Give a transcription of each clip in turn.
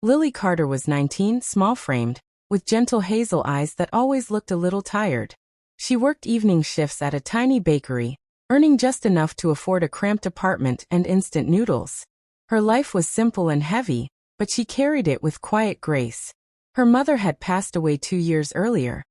Lily Carter was 19, small-framed, with gentle hazel eyes that always looked a little tired. She worked evening shifts at a tiny bakery, earning just enough to afford a cramped apartment and instant noodles. Her life was simple and heavy, but she carried it with quiet grace. Her mother had passed away 2 years earlier,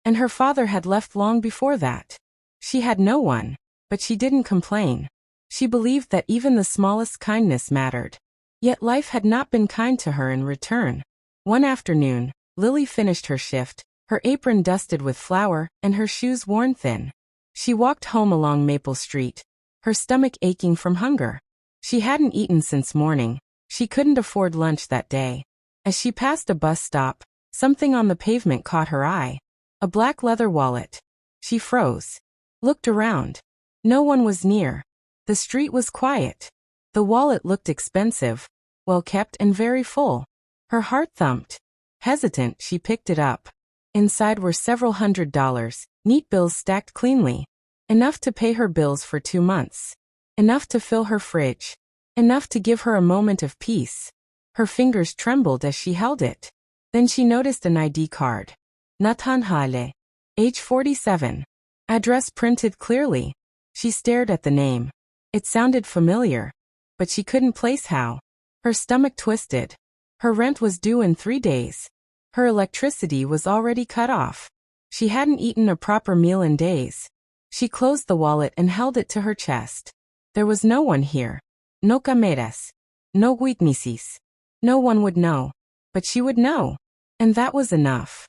and her father had left long before that. She had no one, but she didn't complain. She believed that even the smallest kindness mattered. Yet life had not been kind to her in return. One afternoon, Lily finished her shift, her apron dusted with flour and her shoes worn thin. She walked home along Maple Street, her stomach aching from hunger. She hadn't eaten since morning. She couldn't afford lunch that day. As she passed a bus stop, something on the pavement caught her eye. A black leather wallet. She froze. Looked around. No one was near. The street was quiet. The wallet looked expensive, well kept and very full. Her heart thumped. Hesitant, she picked it up. Inside were several $100s, neat bills stacked cleanly. Enough to pay her bills for 2 months. Enough to fill her fridge. Enough to give her a moment of peace. Her fingers trembled as she held it. Then she noticed an ID card. Nathan Hale. Age 47. Address printed clearly. She stared at the name. It sounded familiar, but she couldn't place how. Her stomach twisted. Her rent was due in 3 days. Her electricity was already cut off. She hadn't eaten a proper meal in days. She closed the wallet and held it to her chest. There was no one here. No cameras. No witnesses. No one would know. But she would know. And that was enough.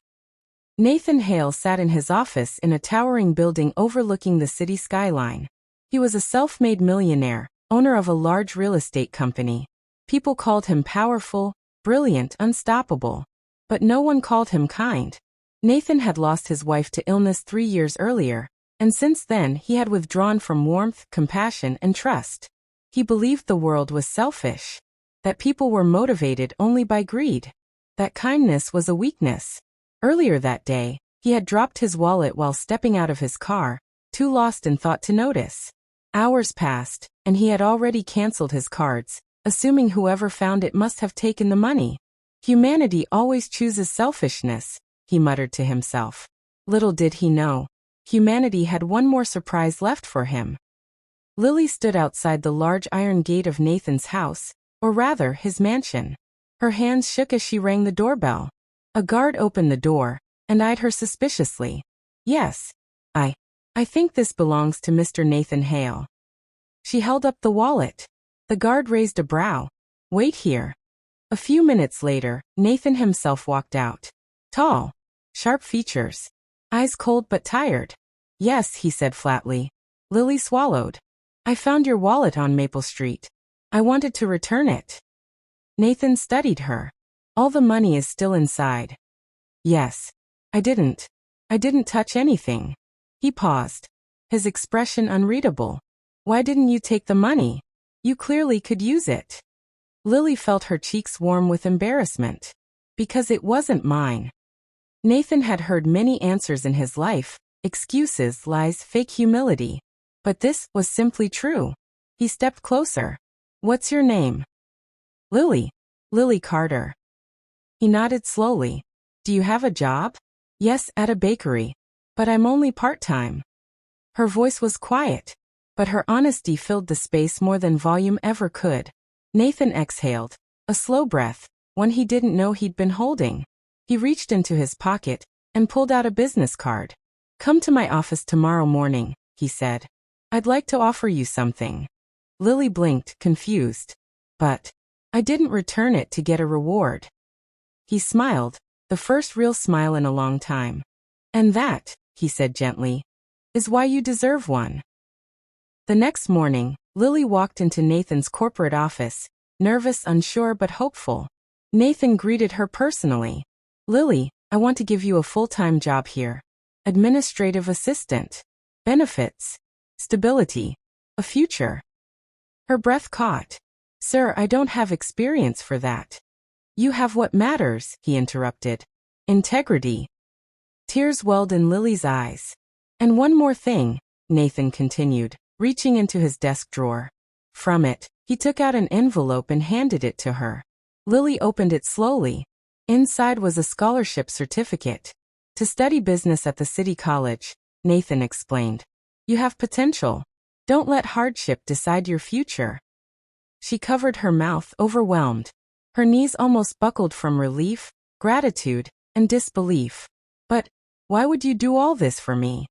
Nathan Hale sat in his office in a towering building overlooking the city skyline. He was a self-made millionaire, owner of a large real estate company. People called him powerful, brilliant, unstoppable. But no one called him kind. Nathan had lost his wife to illness 3 years earlier, and since then he had withdrawn from warmth, compassion, and trust. He believed the world was selfish. That people were motivated only by greed. That kindness was a weakness. Earlier that day, he had dropped his wallet while stepping out of his car, too lost in thought to notice. Hours passed, and he had already canceled his cards, assuming whoever found it must have taken the money. Humanity always chooses selfishness, he muttered to himself. Little did he know, humanity had one more surprise left for him. Lily stood outside the large iron gate of Nathan's house, or rather his mansion. Her hands shook as she rang the doorbell. A guard opened the door, and eyed her suspiciously. Yes. I think this belongs to Mr. Nathan Hale. She held up the wallet. The guard raised a brow. Wait here. A few minutes later, Nathan himself walked out. Tall. Sharp features. Eyes cold but tired. Yes, he said flatly. Lily swallowed. I found your wallet on Maple Street. I wanted to return it. Nathan studied her. All the money is still inside. Yes. I didn't touch anything. He paused. His expression unreadable. Why didn't you take the money? You clearly could use it. Lily felt her cheeks warm with embarrassment. Because it wasn't mine. Nathan had heard many answers in his life, excuses, lies, fake humility. But this was simply true. He stepped closer. What's your name? Lily. Lily Carter. He nodded slowly. Do you have a job? Yes, at a bakery. But I'm only part-time. Her voice was quiet, but her honesty filled the space more than volume ever could. Nathan exhaled, a slow breath, one he didn't know he'd been holding. He reached into his pocket and pulled out a business card. Come to my office tomorrow morning, he said. I'd like to offer you something. Lily blinked, confused. But I didn't return it to get a reward. He smiled, the first real smile in a long time. And that, he said gently, is why you deserve one. The next morning, Lily walked into Nathan's corporate office, nervous, unsure, but hopeful. Nathan greeted her personally. Lily, I want to give you a full-time job here. Administrative assistant. Benefits. Stability. A future. Her breath caught. Sir, I don't have experience for that. You have what matters, he interrupted. Integrity. Tears welled in Lily's eyes. And one more thing, Nathan continued, reaching into his desk drawer. From it, he took out an envelope and handed it to her. Lily opened it slowly. Inside was a scholarship certificate. To study business at the city college, Nathan explained. You have potential. Don't let hardship decide your future. She covered her mouth, overwhelmed. Her knees almost buckled from relief, gratitude, and disbelief. But why would you do all this for me?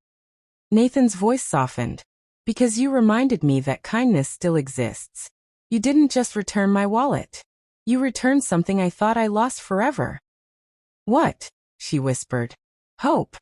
Nathan's voice softened. Because you reminded me that kindness still exists. You didn't just return my wallet. You returned something I thought I lost forever. What? She whispered. Hope.